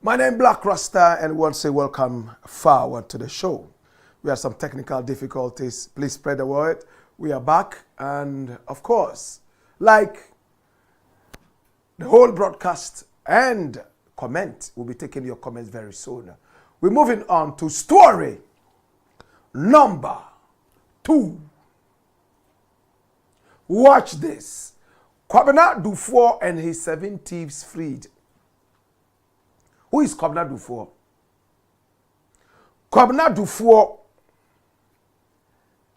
My name is Blakk RASTA, and we want to say welcome forward to the show. We have some technical difficulties. Please spread the word. We are back, and of course, like the whole broadcast and comment, we'll be taking your comments very soon. We're moving on to story number 2. Watch this. Kwabena Duffour and his 7 thieves freed. Who is Kwabena Duffour? Kwabena Duffour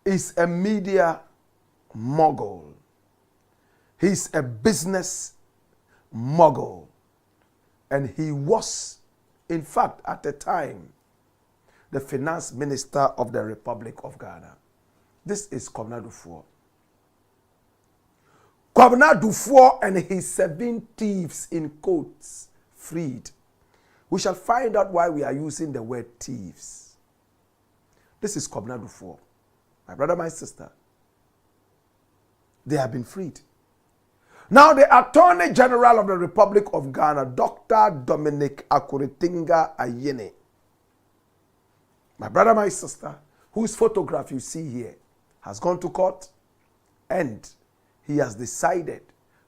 is a media mogul. He's a business mogul. And he was, in fact, at the time, the finance minister of the Republic of Ghana. This is Kwabena Duffour. Kwabena Duffour and his 7 thieves, in quotes, freed. We shall find out why we are using the word thieves. This is Kwabena Duffour. My brother, my sister. They have been freed. Now, the Attorney General of the Republic of Ghana, Dr. Dominic Akuritinga Ayene. My brother, my sister, whose photograph you see here, has gone to court, and he has decided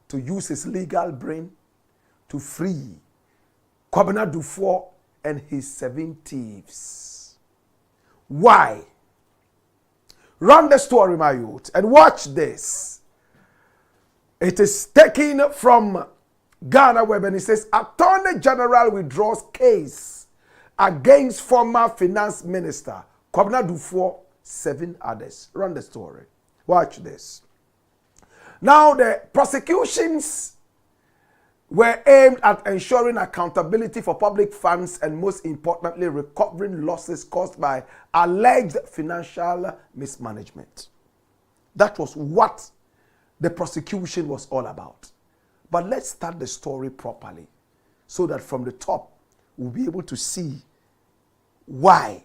to use his legal brain to free Kwabena Duffour and his 7 thieves. Why? Run the story, my youth, and watch this. It is taken from Ghana Web, and it says, Attorney General withdraws case against former finance minister Kwabena Duffour, 7 others. Run the story. Watch this. Now, the prosecutions were aimed at ensuring accountability for public funds and, most importantly, recovering losses caused by alleged financial mismanagement. That was what the prosecution was all about. But let's start the story properly so that from the top we'll be able to see why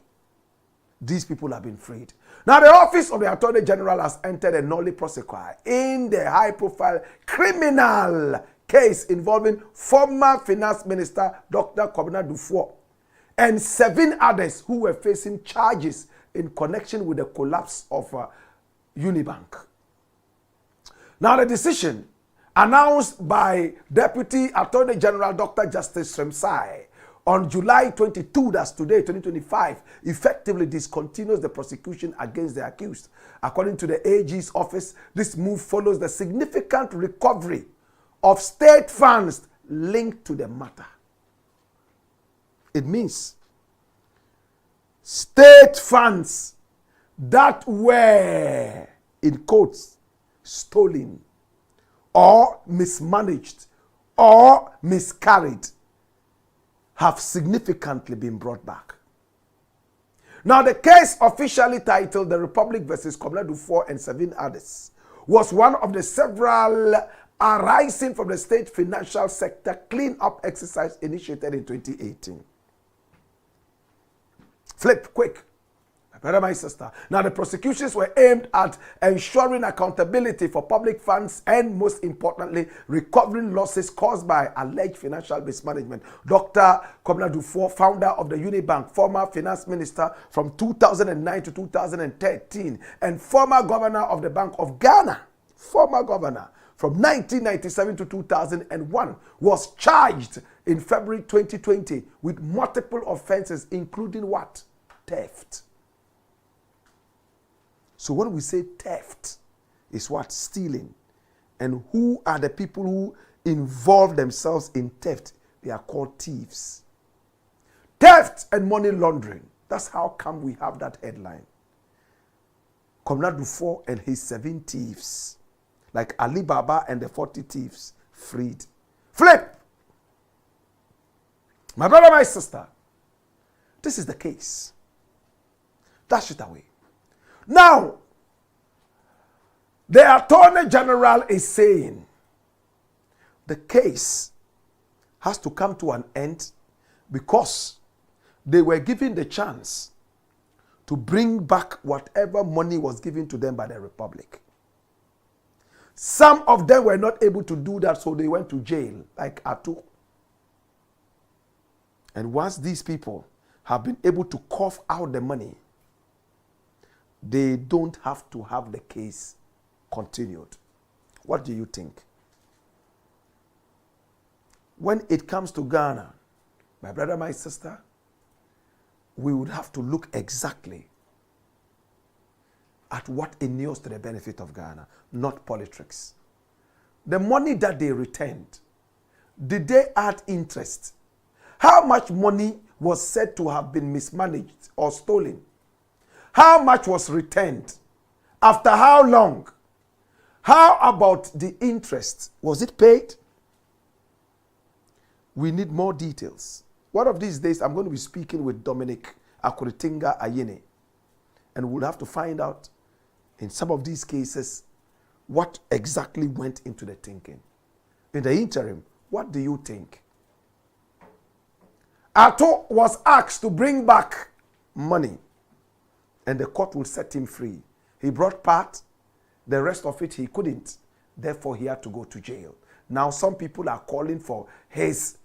these people have been freed. Now, the Office of the Attorney General has entered a nolle prosequi in the high-profile criminal case involving former finance minister Dr. Kwabena Duffour and 7 others who were facing charges in connection with the collapse of Unibank. Now, the decision announced by Deputy Attorney General Dr. Justice Sremsai on July 22, that's today, 2025, effectively discontinues the prosecution against the accused. According to the AG's office, this move follows the significant recovery of state funds linked to the matter. It means state funds that were, in quotes, stolen or mismanaged or miscarried have significantly been brought back. Now, the case, officially titled The Republic versus Kwabena Duffour and 7 others, was one of the several arising from the state financial sector clean-up exercise initiated in 2018. Flip, quick. My brother, my sister. Now, the prosecutions were aimed at ensuring accountability for public funds and, most importantly, recovering losses caused by alleged financial mismanagement. Dr. Kwabena Duffour, founder of the Unibank, former finance minister from 2009 to 2013, and former governor of the Bank of Ghana, former governor, from 1997 to 2001, was charged in February 2020 with multiple offenses, including what? Theft. So when we say theft, is what? Stealing. And who are the people who involve themselves in theft? They are called thieves. Theft and money laundering. That's how come we have that headline. Kwabena Duffour and his 7 thieves. Like Ali Baba and the 40 thieves freed. Flip! My brother, my sister, this is the case. Dash it away. Now, the Attorney General is saying the case has to come to an end because they were given the chance to bring back whatever money was given to them by the Republic. Some of them were not able to do that, so they went to jail, like Atu. And once these people have been able to cough out the money, they don't have to have the case continued. What do you think? When it comes to Ghana, my brother, my sister, we would have to look exactly at what inures to the benefit of Ghana, not politics. The money that they returned, did they add interest? How much money was said to have been mismanaged or stolen? How much was returned? After how long? How about the interest? Was it paid? We need more details. One of these days, I'm going to be speaking with Dominic Akuritinga Ayene, and we'll have to find out in some of these cases what exactly went into the thinking. In the interim, what do you think? Ato was asked to bring back money, and the court will set him free. He brought part, the rest of it he couldn't. Therefore, he had to go to jail. Now, some people are calling for his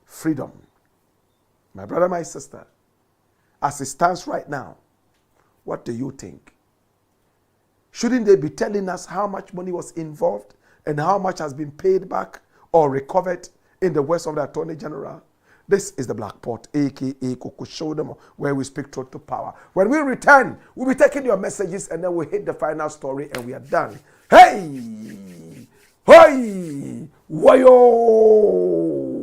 freedom. My brother, my sister, as it stands right now, what do you think? Shouldn't they be telling us how much money was involved and how much has been paid back or recovered in the words of the Attorney General? This is the Blakk Pot, a.k.a. Coco Show them, where we speak truth to power. When we return, we'll be taking your messages and then we'll hit the final story and we are done. Hey! Hey! Wayo!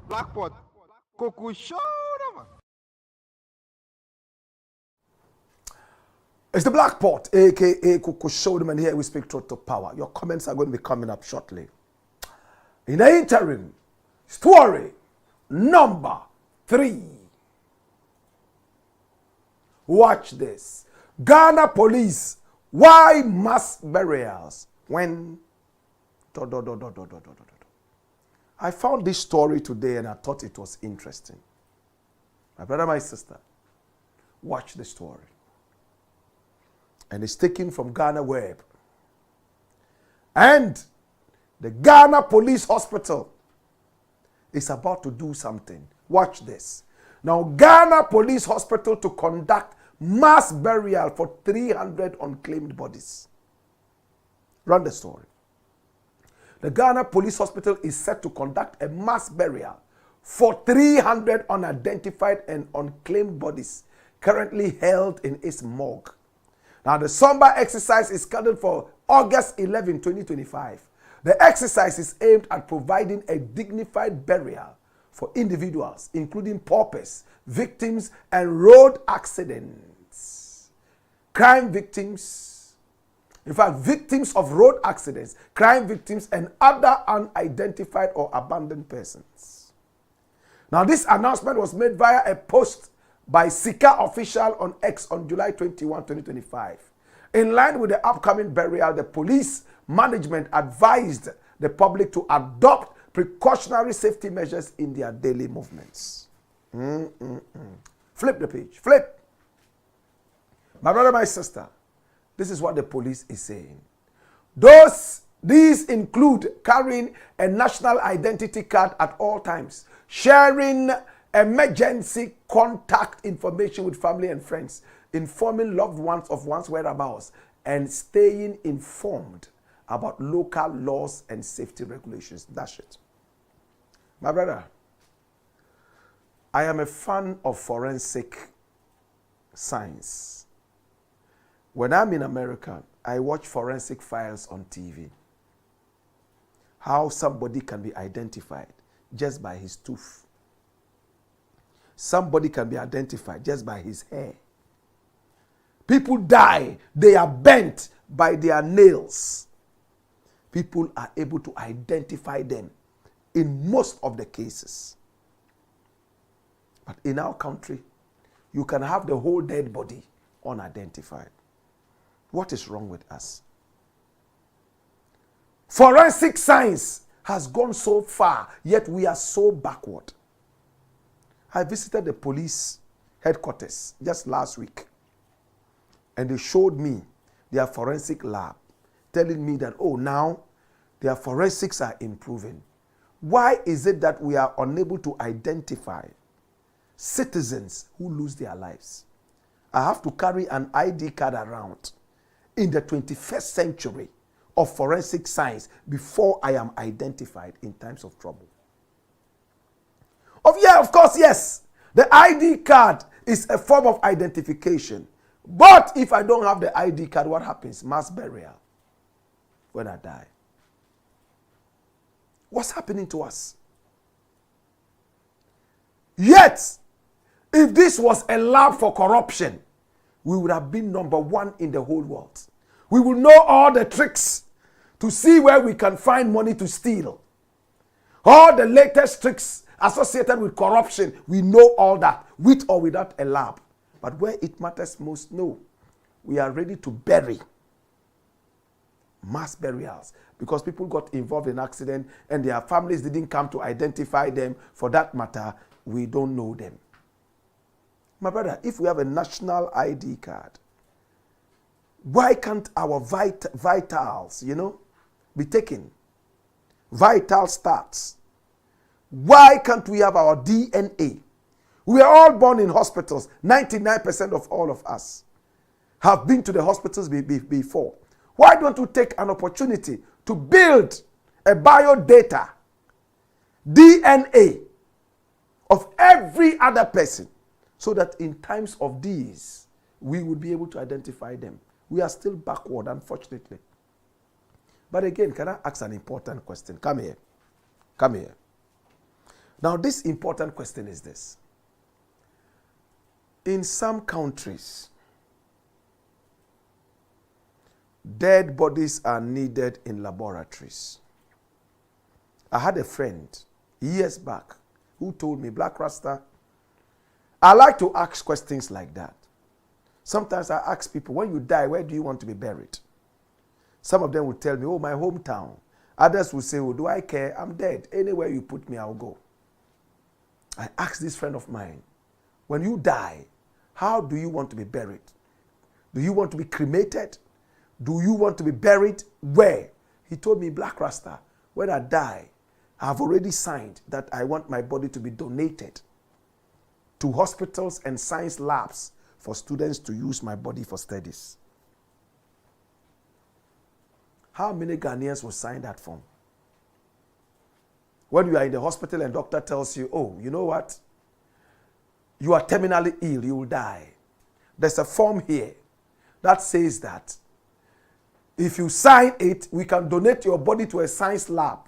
Blakk Pot, Coco Show them. It's the Blakk Pot, a.k.a. Coco Show them, and here we speak truth to power. Your comments are going to be coming up shortly. In the interim, story number 3. Watch this. Ghana police, why mass burials when... I found this story today and I thought it was interesting. My brother, my sister, watch the story. And it's taken from Ghana Web. And the Ghana Police Hospital is about to do something. Watch this. Now, Ghana Police Hospital to conduct mass burial for 300 unclaimed bodies. Run the story. The Ghana Police Hospital is set to conduct a mass burial for 300 unidentified and unclaimed bodies currently held in its morgue. Now, the somber exercise is scheduled for August 11, 2025. The exercise is aimed at providing a dignified burial for individuals, including paupers, victims, and road accidents. Crime victims, in fact, victims of road accidents, crime victims, and other unidentified or abandoned persons. Now, this announcement was made via a post by Sika official on X on July 21, 2025. In line with the upcoming burial, the police management advised the public to adopt precautionary safety measures in their daily movements. Flip the page. Flip. My brother, my sister, this is what the police is saying. These include carrying a national identity card at all times, sharing emergency contact information with family and friends, informing loved ones of one's whereabouts, and staying informed about local laws and safety regulations. That's it. My brother, I am a fan of forensic science. When I'm in America, I watch forensic files on TV. How somebody can be identified just by his tooth. Somebody can be identified just by his hair. People die, they are bent by their nails. People are able to identify them in most of the cases. But in our country, you can have the whole dead body unidentified. What is wrong with us? Forensic science has gone so far, yet we are so backward. I visited the police headquarters just last week, and they showed me their forensic lab, telling me that, oh, now their forensics are improving. Why is it that we are unable to identify citizens who lose their lives? I have to carry an ID card around in the 21st century of forensic science before I am identified in times of trouble. Of course, yes. The ID card is a form of identification. But if I don't have the ID card, what happens? Mass burial when I die. What's happening to us? Yet, if this was a lab for corruption, we would have been #1 in the whole world. We will know all the tricks to see where we can find money to steal. All the latest tricks associated with corruption, we know all that, with or without a lab. But where it matters most, no. We are ready to bury mass burials because people got involved in accident and their families didn't come to identify them. For that matter, we don't know them. My brother, if we have a national ID card, why can't our vitals, be taken? Vital stats. Why can't we have our DNA? We are all born in hospitals. 99% of all of us have been to the hospitals before. Why don't we take an opportunity to build a biodata, DNA of every other person, so that in times of these, we would be able to identify them? We are still backward, unfortunately. But again, can I ask an important question? Come here. Come here. Now, this important question is this. In some countries, dead bodies are needed in laboratories. I had a friend years back who told me, Blakk RASTA, I like to ask questions like that. Sometimes I ask people, when you die, where do you want to be buried? Some of them will tell me, oh, my hometown. Others will say, oh, do I care? I'm dead. Anywhere you put me, I'll go. I asked this friend of mine, when you die, how do you want to be buried? Do you want to be cremated? Do you want to be buried where? He told me, Blakk RASTA, when I die, I've already signed that I want my body to be donated to hospitals and science labs for students to use my body for studies. How many Ghanaians will sign that form? When you are in the hospital and doctor tells you, oh, you know what? You are terminally ill, you will die. There's a form here that says that if you sign it, we can donate your body to a science lab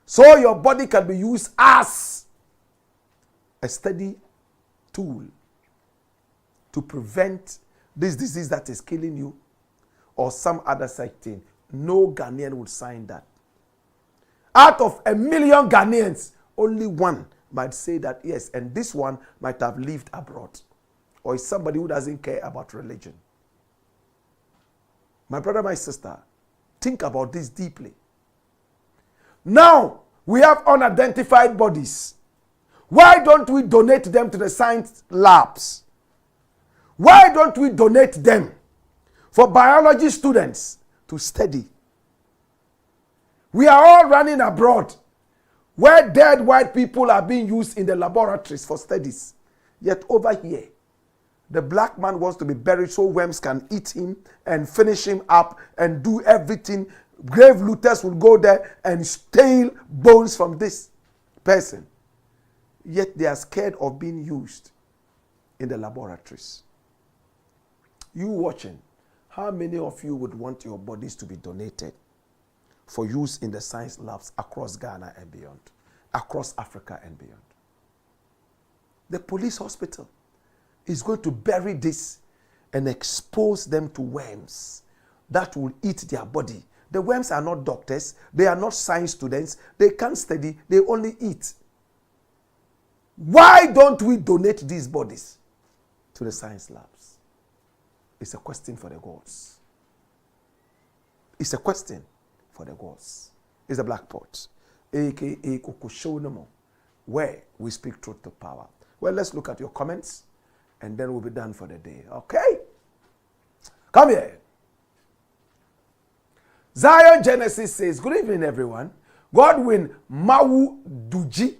so your body can be used as a steady tool to prevent this disease that is killing you or some other such thing, no Ghanaian would sign that. Out of 1 million Ghanaians, only one might say that yes, and this one might have lived abroad, or is somebody who doesn't care about religion. My brother, my sister, think about this deeply. Now, we have unidentified bodies. Why don't we donate them to the science labs? Why don't we donate them for biology students to study? We are all running abroad where dead white people are being used in the laboratories for studies. Yet over here, the black man wants to be buried so worms can eat him and finish him up and do everything. Grave looters will go there and steal bones from this person. Yet they are scared of being used in the laboratories. You watching, how many of you would want your bodies to be donated for use in the science labs across Ghana and beyond, across Africa and beyond? The police hospital is going to bury this and expose them to worms that will eat their body. The worms are not doctors, they are not science students, they can't study, they only eat. Why don't we donate these bodies to the science labs? It's a question for the gods. It's a question for the gods. It's the Black Pot, aka Kokushonomo, where we speak truth to power. Well, let's look at your comments, and then we'll be done for the day. Okay? Come here. Zion Genesis says, good evening, everyone. Godwin Mawu Duji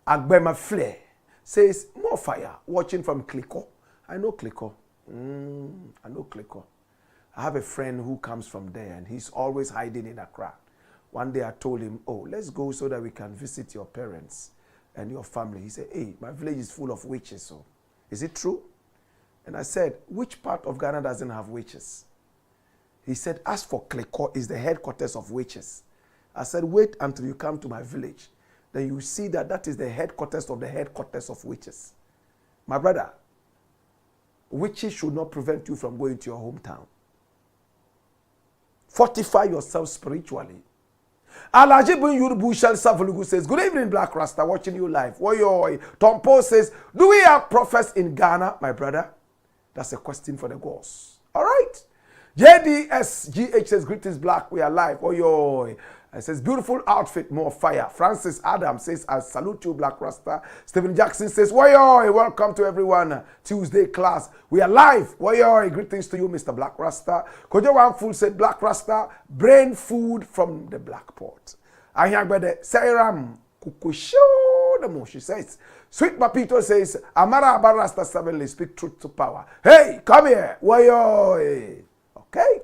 Agbema Flair says, more fire, watching from Kliko. I know Kliko. I know Kliko. I have a friend who comes from there, and he's always hiding in Accra. One day I told him, oh, let's go so that we can visit your parents and your family. He said, hey, my village is full of witches, so is it true? And I said, which part of Ghana doesn't have witches? He said, as for Kliko, is the headquarters of witches. I said, wait until you come to my village. Then you see that that is the headquarters of witches. My brother, witches should not prevent you from going to your hometown. Fortify yourself spiritually. Alaji Bin Yurubu Shel Savulugu says, good evening, Black Rasta, watching you live. Woyoy. Tompo says, do we have prophets in Ghana, my brother? That's a question for the gods. All right. JDSGH says, greetings, Black, we are live. Woyoy. It says, beautiful outfit, more fire. Francis Adams says, I salute you, Black Rasta. Stephen Jackson says, woyoy, welcome to everyone. Tuesday class. We are live. Woyoy, greetings to you, Mr. Black Rasta. Kojo Wanful said, Black Rasta, brain food from the Black Pot. I hear by the Sairam Kukusho, she says. Sweet Papito says, Amara Abarasta 7, speak truth to power. Hey, come here. Woyoy. Okay.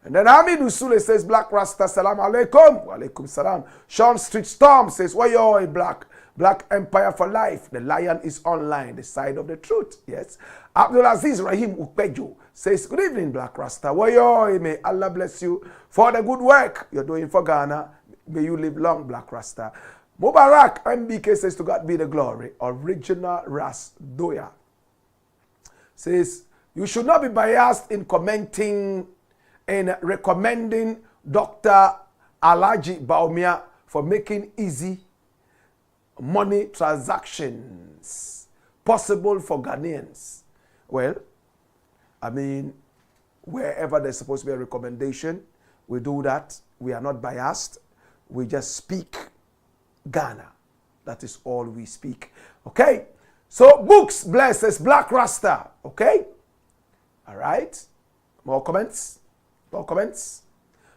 And then Hamidu Sule says, Black Rasta, salam alaikum. Wa alaikum salam. Sean Street Storm says, woyoy, Black Empire for life. The lion is online, the side of the truth. Yes. Abdulaziz Rahim Ukpeju says, good evening, Black Rasta. Woyoy, may Allah bless you for the good work you're doing for Ghana. May you live long, Black Rasta. Mubarak MBK says, to God be the glory. Original Ras Doya says, you should not be biased in commenting and recommending Dr. Alaji Baumia for making easy money transactions possible for Ghanaians. Well, I mean, wherever there's supposed to be a recommendation, we do that. We are not biased. We just speak Ghana. That is all we speak. Okay? So, Books blesses Black Rasta. Okay? All right? More comments? More comments?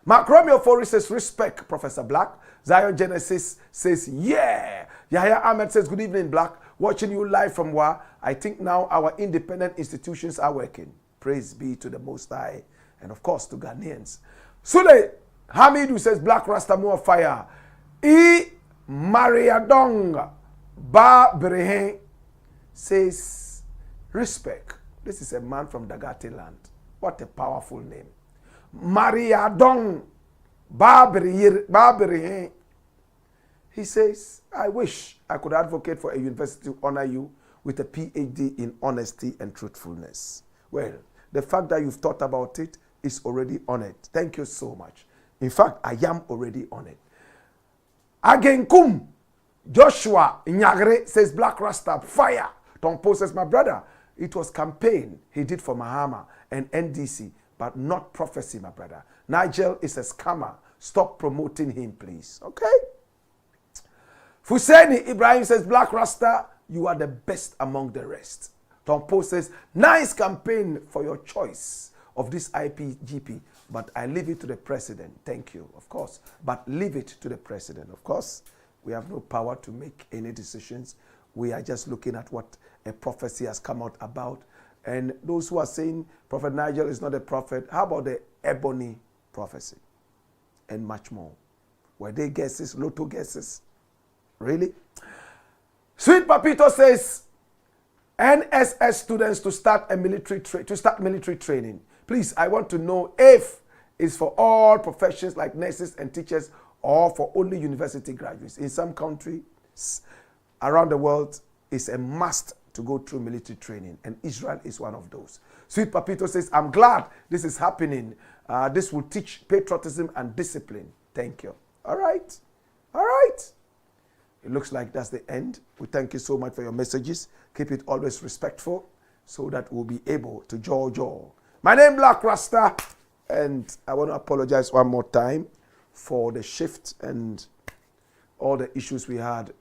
Mark Romeo Forrest says, respect, Professor Black. Zion Genesis says, yeah. Yahya Ahmed says, good evening, Black. Watching you live from Wa. I think now our independent institutions are working. Praise be to the Most High. And of course, to Ghanaians. Sule Hamidu says, Black Rasta more fire. E. Mariadong Ba Brehen says, respect. This is a man from Dagati land. What a powerful name. Mariadong Ba Brehen. He says, I wish I could advocate for a university to honor you with a PhD in honesty and truthfulness. Well, the fact that you've thought about it is already honored. Thank you so much. In fact, I am already honored. Agenkum Joshua Nyagre says, Blakk Rasta, fire. Tompo says, my brother, it was campaign he did for Mahama and NDC, but not prophecy, my brother. Nigel is a scammer. Stop promoting him, please. Okay? Fuseni Ibrahim says, Blakk Rasta, you are the best among the rest. Tompo says, nice campaign for your choice of this IPGP, but I leave it to the president. Thank you, of course. But leave it to the president, of course. We have no power to make any decisions. We are just looking at what a prophecy has come out about. And those who are saying Prophet Nigel is not a prophet, how about the Ebony prophecy? And much more. Were they guesses, lotto guesses? Really? Sweet Papito says, NSS students to start military training. Please, I want to know if it's for all professions like nurses and teachers or for only university graduates. In some countries around the world, it's a must to go through military training, and Israel is one of those. Sweet Papito says, I'm glad this is happening. This will teach patriotism and discipline. Thank you. All right. All right. It looks like that's the end. We thank you so much for your messages. Keep it always respectful so that we'll be able to jaw. My name is Blakk Rasta, and I want to apologize one more time for the shift and all the issues we had,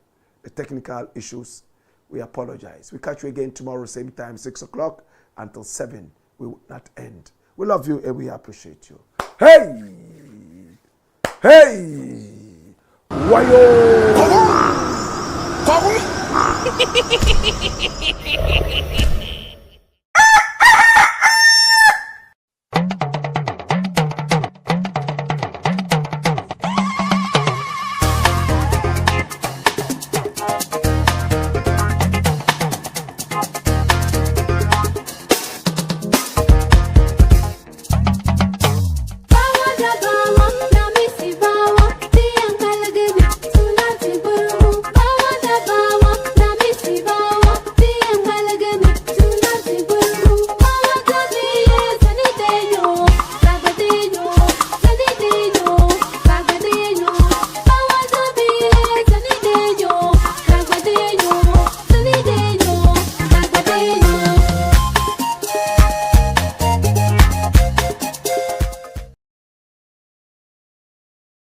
the technical issues. We apologize. We catch you again tomorrow, same time, 6 o'clock until 7. We will not end. We love you and we appreciate you. Hey! Hey! Wayo! Bawa